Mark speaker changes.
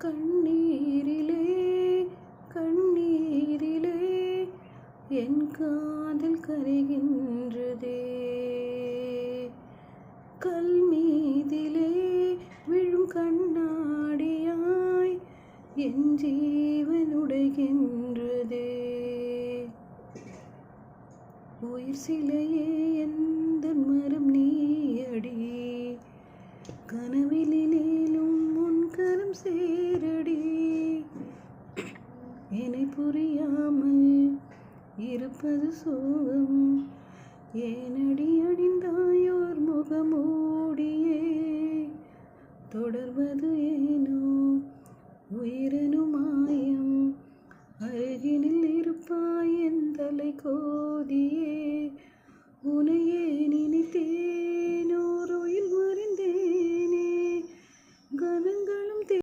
Speaker 1: கண்ணீரிலே கண்ணீரிலே என் காதல் கரைகின்றதே. கல் மீதிலே விழும் கண்ணாடியாய் என் ஜீவன் உடைகின்றதே. உயிர் சிலையே எந்த மரம் நீயடி, கனவிலேனும் உன் கரம் சேரடி. என்னை புரியாமல் இருப்பது சோகம், ஏனடி அடிந்தாயோர் முகமூடியே தொடர்வது ஏனோ.